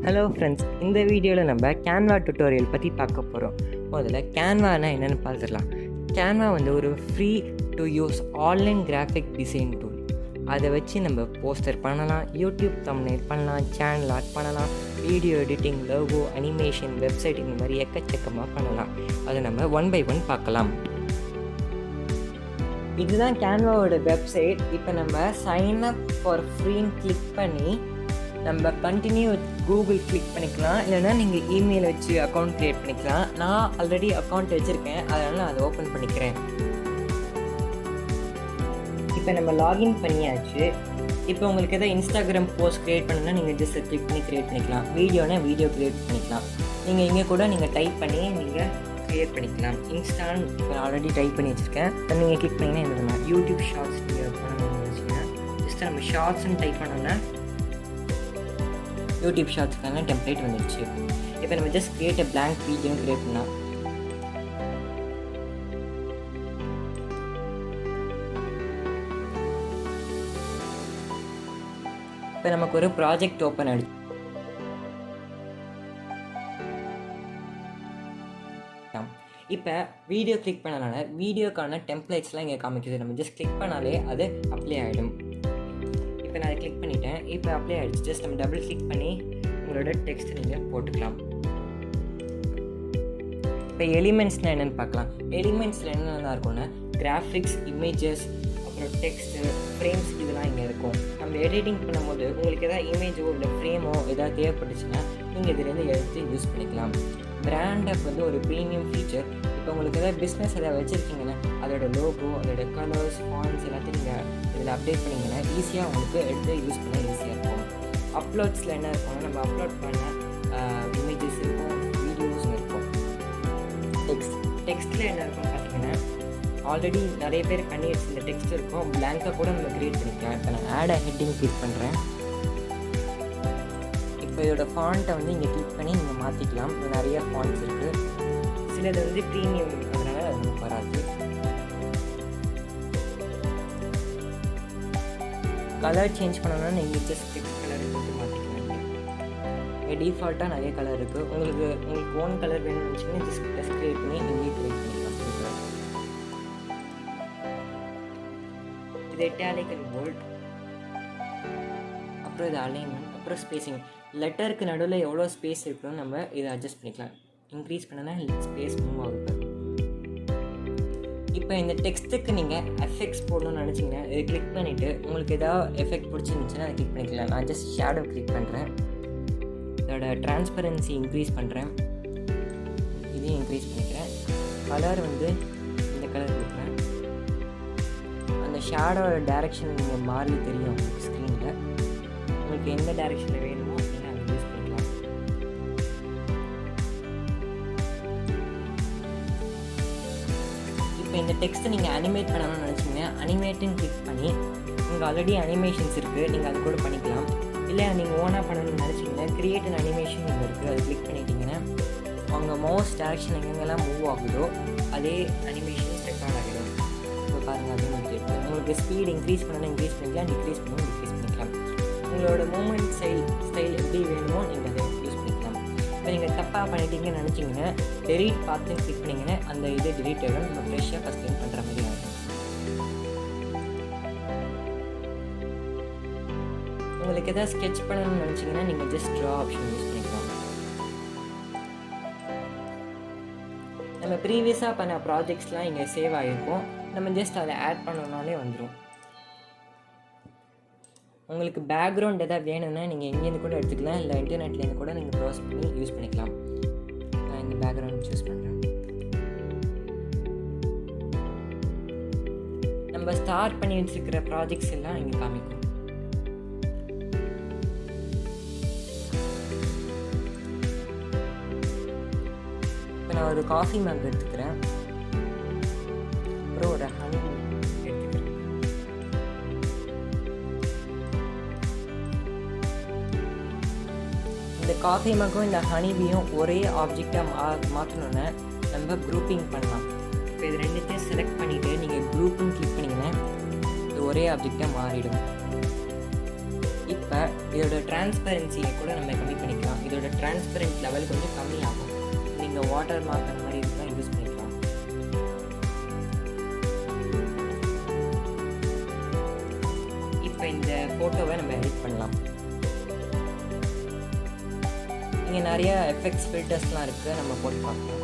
Hello friends, இந்த வீடியோவில் நம்ம கேன்வா டுட்டோரியல் பற்றி பார்க்க போகிறோம். முதல்ல கேன்வானா என்னென்னு பார்த்துடலாம். கேன்வா ஒரு free to use online graphic design tool. அதை வச்சு நம்ம போஸ்டர் பண்ணலாம், யூடியூப் தம்ப்நெயில் பண்ணலாம், சேனல் ஆட் பண்ணலாம், video editing, logo, animation, website இந்த மாதிரி எக்கச்சக்கமாக பண்ணலாம். அதை நம்ம ஒன் பை ஒன் பார்க்கலாம். இதுதான் கேன்வாவோட வெப்சைட். இப்போ நம்ம சைன் அப் ஃபார் ஃப்ரீன்னு கிளிக் பண்ணி நம்ம கண்டினியூ வித் கூகுள் கிளிக் பண்ணிக்கலாம். இல்லைனா நீங்கள் இமெயில் வச்சு அக்கௌண்ட் க்ரியேட் பண்ணிக்கலாம். நான் ஆல்ரெடி அக்கௌண்ட் வச்சுருக்கேன், அதனால் நான் அதை ஓப்பன் பண்ணிக்கிறேன். இப்போ நம்ம லாகின் பண்ணியாச்சு. இப்போ உங்களுக்கு எதாவது இன்ஸ்டாகிராம் போஸ்ட் க்ரியேட் பண்ணணுன்னா நீங்கள் ஜஸ்ட் கிளிக் பண்ணி க்ரியேட் பண்ணிக்கலாம். வீடியோனா வீடியோ க்ரியேட் பண்ணிக்கலாம். நீங்கள் இங்கே கூட நீங்கள் டைப் பண்ணி நீங்கள் க்ரியேட் பண்ணிக்கலாம். இன்ஸ்டான்னு இப்போ ஆல்ரெடி டைப் பண்ணி வச்சுருக்கேன். இப்போ நீங்கள் கிளிக் பண்ணிங்கன்னா என்ன பண்ணலாம், யூடியூப் ஷார்ட்ஸ் நீங்கள் பண்ணணும்னு வச்சுக்கோங்க. ஜஸ்ட் நம்ம ஷார்ட்ஸ்ன்னு டைப் பண்ணோன்னா யூடியூப் ஷார்ட்ஸ்க்கான டெம்ப்ளேட் வந்துடுச்சு. இப்போ நம்ம just create a blank video create பண்ணலாம். இப்போ நமக்கு ஒரு ப்ராஜெக்ட் ஓப்பன் ஆகிடுச்சு. இப்போ வீடியோ கிளிக் பண்ணனால வீடியோக்கான டெம்ப்ளேட்ஸ்லாம் இங்கே காமிக்குது. நம்ம ஜஸ்ட் கிளிக் பண்ணாலே அது அப்ளை ஆகிடும். இப்போ நான் அதை கிளிக் பண்ணிட்டேன். இப்போ அப்ளை ஆகிடுச்சு. ஜஸ்ட் நம்ம டபுள் கிளிக் பண்ணி உங்களோட டெக்ஸ்ட் நீங்கள் போட்டுக்கலாம். இப்போ எலிமெண்ட்ஸ்னால் என்னென்னு பார்க்கலாம். எலிமெண்ட்ஸில் என்னென்னலாம் இருக்கும்னா கிராஃபிக்ஸ், இமேஜஸ், அப்புறம் டெக்ஸ்ட்டு, ஃப்ரேம்ஸ் இதெல்லாம் இங்கே இருக்கும். நம்ம எடிட்டிங் பண்ணும்போது உங்களுக்கு எதாவது இமேஜோ இல்லை ஃப்ரேமோ எதாவது தேவைப்பட்டுச்சுன்னா நீங்கள் இதுலேருந்து எடுத்து யூஸ் பண்ணிக்கலாம். பிராண்ட் அப் ஒரு ப்ரீமியம் ஃபீச்சர். இப்போ உங்களுக்கு எதாவது பிஸ்னஸ் எதாவது வச்சுருக்கீங்கன்னா அதோட லோகோ, அதோட கலர்ஸ், ஃபாண்ட்ஸ் எல்லாத்தையும் நீங்கள் இதில் அப்டேட் பண்ணிங்கன்னா ஈஸியாக உங்களுக்கு எடுத்து யூஸ் பண்ண ஈஸியாக இருக்கும். அப்லோட்ஸில் என்ன இருக்கும்னா நம்ம அப்லோட் பண்ண இமேஜஸ் இருக்கும், வீடியோஸ் இருக்கும். டெக்ஸ்ட்டில் என்ன இருக்கும்னு பார்த்தீங்கன்னா ஆல்ரெடி நிறைய பேர் பண்ணி வச்சு இந்த டெக்ஸ்ட் இருக்கும், பிளாங்காக கூட நம்ம க்ரியேட் பண்ணிக்கலாம். இப்போ நான் ஆட் ஹெட்டிங் கிளிக் பண்ணுறேன். இப்போ இதோட ஃபாண்ட்டை இங்கே கிளிக் பண்ணி நீங்கள் மாற்றிக்கலாம். நிறைய ஃபாண்ட்ஸ் இருக்குது. சிலது ப்ரீமியம், அதனால் அது நமக்கு வராது. கலர் சேஞ்ச் பண்ணணும்னா நீங்கள் ஜஸ்ட் டெக்ஸ்ட் கலர் போட்டு மாற்றிக்கலாம். இங்கே டிஃபால்ட்டாக நிறைய கலர் இருக்குது. உங்களுக்கு ஓன் கலர் வேணும்னு வச்சுக்கோங்க. ஜஸ்ட் க்ரியேட் பண்ணி இங்கே க்ரியேட் பண்ணிக்கலாம். இது இட்டாலிக் அண்ட் போல்ட். அப்புறம் இது அலைன்மெண்ட், அப்புறம் ஸ்பேஸிங். லெட்டருக்கு நடுவில் எவ்வளோ ஸ்பேஸ் இருக்கணும் நம்ம இதை அட்ஜஸ்ட் பண்ணிக்கலாம். இன்க்ரீஸ் பண்ணனா ஸ்பேஸ் மூவ் ஆகுது. இப்போ இந்த டெக்ஸ்ட்டுக்கு நீங்கள் எஃபெக்ட்ஸ் போடணும்னு நினச்சிங்கன்னா இதை கிளிக் பண்ணிவிட்டு உங்களுக்கு எதாவது எஃபெக்ட் பிடிச்சிருந்துச்சுன்னா அதை கிளிக் பண்ணிக்கலாம். நான் ஜஸ்ட் ஷேடோ கிளிக் பண்ணுறேன். இதோட டிரான்ஸ்பரன்சி இன்க்ரீஸ் பண்ணுறேன். இதையும் இன்க்ரீஸ் பண்ணிக்கிறேன். கலர் இந்த கலர் கொடுக்குறேன். அந்த ஷேடோட டைரெக்ஷன் நீங்கள் மாறி தெரியும் உங்களுக்கு ஸ்க்ரீனில். உங்களுக்கு எந்த டைரெக்ஷனில் வேணுமோ நீங்கள் அதை யூஸ் பண்ணிக்கலாம். இப்போ இந்த டெக்ஸ்ட்டை நீங்கள் அனிமேட் பண்ணணும்னு நினச்சிங்கன்னா அனிமேட்டுன்னு கிளிக் பண்ணி நீங்கள் ஆல்ரெடி அனிமேஷன்ஸ் இருக்குது, நீங்கள் அது கூட பண்ணிக்கலாம். இல்லை நீங்கள் ஓனாக பண்ணணும்னு நினச்சிங்கன்னா கிரியேட் அன் அனிமேஷன் இங்கே இருக்குது, அது கிளிக் பண்ணிட்டீங்கன்னா அவங்க மவுஸ் டைரெக்ஷன் எங்கெங்கெல்லாம் மூவ் ஆகுதோ அதே அனிமேஷன்ஸ் ரெக்கார்ட் ஆகிடும். இப்போ பாருங்கள், அதே மாதிரி இருக்குது. உங்களுக்கு ஸ்பீட் இன்க்ரீஸ் பண்ணணும், இன்க்ரீஸ் பண்ணிக்கலாம், டிக்ரீஸ் பண்ணணும், டிக்ரீஸ் பண்ணிக்கலாம். உங்களோட மூமெண்ட் ஸ்டைல் எப்படி வேணுமோ நீங்கள் அதை யூஸ் பண்ணிக்கலாம். இப்போ நீங்கள் தப்பாக பண்ணிட்டீங்கன்னு நினச்சிங்கன்னா டெலீட் பார்த்து கிளிக் பண்ணிங்கன்னா அந்த இது டெலீட் ஆகிடும். நம்ம ஃப்ரெஷ்ஷாக ஃபஸ்ட் டைம் பண்ணுற மாதிரி ஆகிடும். உங்களுக்கு எதாவது ஸ்கெட்ச் பண்ணணும்னு நினச்சிங்கன்னா நீங்கள் ஜஸ்ட் ட்ரா ஆப்ஷன் யூஸ் பண்ணிக்கலாம். நம்ம ப்ரீவியஸாக பண்ண ப்ராஜெக்ட்ஸ்லாம் இங்கே சேவ் ஆகிருக்கும். நம்ம ஜஸ்ட் அதை ஆட் பண்ணோம்னாலே வந்துடும். உங்களுக்கு பேக்ரவுண்ட் எதாவது வேணும்னா நீங்கள் எங்கேருந்து கூட எடுத்துக்கலாம், இல்லை இன்டர்நெட்லேருந்து கூட நீங்கள் ப்ரௌஸ் பண்ணி யூஸ் பண்ணிக்கலாம். நான் இந்த பேக்ரவுண்ட் சூஸ் பண்ணுறேன். நம்ம ஸ்டார்ட் பண்ணி வச்சுருக்கிற ப்ராஜெக்ட்ஸ் எல்லாம் இங்கே காமிக்கும். இப்போ நான் ஒரு காஃபி மக் எடுத்துக்கிறேன். அப்புறம் ஒரு ஹனி எடுத்துக்கிறேன். இந்த காஃபி மக்கும் இந்த ஹனிபியும் ஒரே ஆப்ஜெக்டாக மாற்றணுன்னு நம்ம குரூப்பிங் பண்ணலாம். இப்போ இது ரெண்டுத்தையும் செலக்ட் பண்ணிவிட்டு நீங்கள் குரூப்புன்னு கிளிக் பண்ணிங்கன்னா இது ஒரே ஆப்ஜெக்டாக மாறிடும். இப்போ இதை இதோட டிரான்ஸ்பரன்சியை கூட நம்ம கம்மி பண்ணிக்கலாம். இதோட டிரான்ஸ்பரன்ட் லெவல் கொஞ்சம் கம்மியாகும். நீங்கள் வாட்டர் மார்க் அந்த மாதிரி இதுதான் யூஸ் பண்ணிக்கலாம். இப்போ இந்த ஃபோட்டோவை நம்ம எடிட் பண்ணலாம். இங்கே நிறைய எஃபெக்ட்ஸ் ஃபில்டர்ஸ்லாம் இருக்குது, நம்ம போட்டு பார்க்கலாம்.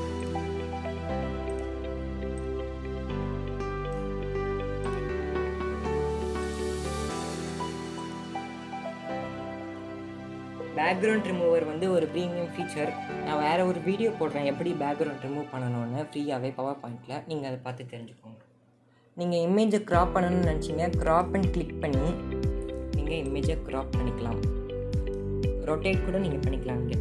பேக்ரவுண்ட் ரிமூவர் வந்து ஒரு ப்ரீமியம் ஃபீச்சர். நான் வேறு ஒரு வீடியோ போடுறேன் எப்படி பேக்ரவுண்ட் ரிமூவ் பண்ணணும்னு ஃப்ரீயாகவே பவர் பாயிண்டில். நீங்கள் அதை பார்த்து தெரிஞ்சுக்கோங்க. நீங்கள் இமேஜை க்ராப் பண்ணணும்னு நினச்சிங்க, க்ராப் அண்ட் கிளிக் பண்ணி நீங்கள் இமேஜை க்ராப் பண்ணிக்கலாம். ரொட்டேட் கூட நீங்கள் பண்ணிக்கலாம். இங்கே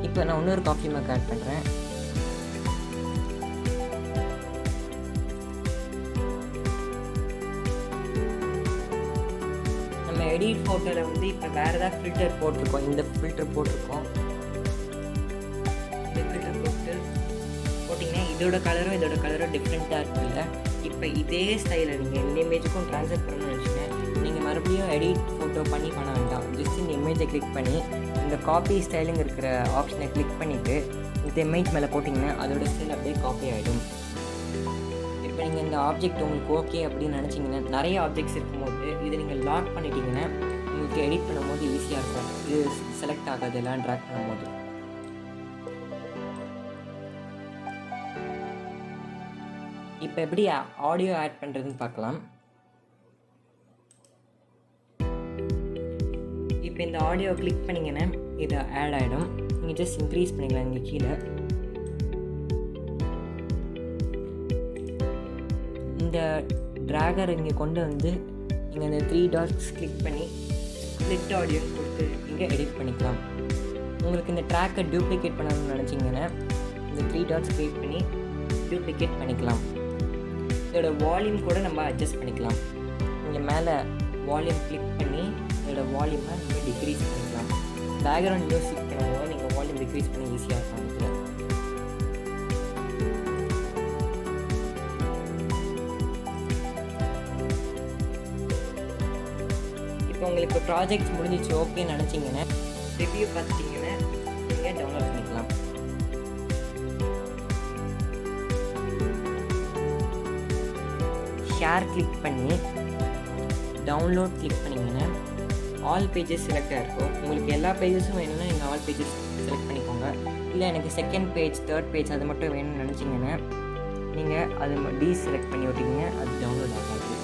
இப்போ நான் இன்னொரு காஃபி மக் ஆட் பண்ணுறேன். நம்ம எடிட் ஃபோட்டோவில் வந்து இப்போ வேறு ஏதாவது ஃபில்டர் போட்டிருக்கோம். இந்த ஃபில்டர் போட்டிருக்கோம். இந்த ஃபில்டர் போட்டிங்கன்னா இதோட கலரும் டிஃப்ரெண்ட்டாக இருக்குல்ல. இப்போ இதே ஸ்டைலை நீங்கள் இந்த இமேஜுக்கும் ட்ரான்ஸ்ஃபர் பண்ணணும்னு வச்சுக்கோங்க. நீங்கள் மறுபடியும் எடிட் ஃபோட்டோ பண்ண வேண்டாம். ஜஸ்ட் இந்த இமேஜை கிளிக் பண்ணி இந்த காப்பி ஸ்டைலுங்க இருக்கிற ஆப்ஷனை கிளிக் பண்ணிவிட்டு இந்த இமேஜ் மேலே போட்டிங்கன்னா அதோட ஸ்டைல் அப்படியே காப்பி ஆகிடும். இப்போ நீங்கள் இந்த ஆப்ஜெக்ட் உங்களுக்கு ஓகே அப்படின்னு நினச்சிங்கன்னா, நிறைய ஆப்ஜெக்ட்ஸ் இருக்கும்போது இதை நீங்கள் லாக் பண்ணிட்டீங்கன்னா உங்களுக்கு எடிட் பண்ணும்போது ஈஸியாக இருக்கும். இது செலக்ட் ஆகாது எல்லாம் ட்ராக் பண்ணும்போது. இப்போ எப்படி ஆடியோ ஆட் பண்ணுறதுன்னு பார்க்கலாம். இப்போ இந்த ஆடியோ கிளிக் பண்ணிங்கன்னா இது ஆட் ஆகிடும். நீங்கள் ஜஸ்ட் இன்க்ரீஸ் பண்ணிக்கலாம். இங்கே கீழே இந்த ட்ராகர் இங்கே கொண்டு வந்து நீங்கள் இந்த 3 டாட்ஸ் கிளிக் பண்ணி ஸ்ப்ளிட் ஆடியோ கொடுத்து இங்கே எடிட் பண்ணிக்கலாம். உங்களுக்கு இந்த ட்ராக்கை டூப்ளிகேட் பண்ணணும்னு நினச்சிங்கன்னா இந்த 3 டாட்ஸ் கிளிக் பண்ணி டூப்ளிகேட் பண்ணிக்கலாம். இதோட வால்யூம் கூட நம்ம அட்ஜஸ்ட் பண்ணிக்கலாம். இங்கே மேலே வால்யூம் கிளிக் பண்ணி இதோட வால்யூமை நீங்கள் டிக்ரீஸ் பண்ணிக்கலாம். பேக்ரவுண்ட் மியூசிக் பண்ணும்போது நீங்கள் வால்யூம் டிக்ரீஸ் பண்ணி ஈஸியாக இருக்கும். இதில் இப்போ உங்களுக்கு ப்ராஜெக்ட் முடிஞ்சிச்சு ஓகேன்னு நினச்சிங்கன்னா ரிவ்யூ பார்த்துட்டிங்கன்னா நீங்கள் டவுன்லோட் பண்ணிக்கலாம். ஷேர் கிளிக் பண்ணி டவுன்லோட் கிளிக் பண்ணிங்கன்னா ஆல் பேஜஸ் செலக்ட் ஆகிருக்கும். உங்களுக்கு எல்லா பேஜஸும் வேணும்னா நீங்கள் ஆல் பேஜஸ் செலக்ட் பண்ணிக்கோங்க. இல்லை எனக்கு செகண்ட் பேஜ், தேர்ட் பேஜ் அது மட்டும் வேணும்னு நினச்சிங்கன்னா நீங்கள் அது செலக்ட் பண்ணி விட்டிங்கன்னா அது டவுன்லோட் ஆகாது.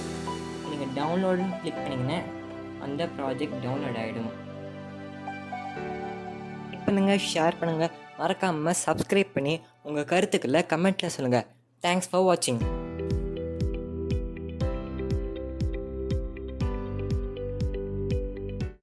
நீங்கள் டவுன்லோடுன்னு கிளிக் பண்ணிங்கன்னா அந்த ப்ராஜெக்ட் டவுன்லோட் ஆகிடும். இப்போ நீங்கள் ஷேர் பண்ணுங்கள். மறக்காமல் சப்ஸ்கிரைப் பண்ணி உங்கள் கருத்துக்களை கமெண்ட்டில் சொல்லுங்கள். தேங்க்ஸ் ஃபார் வாட்சிங்.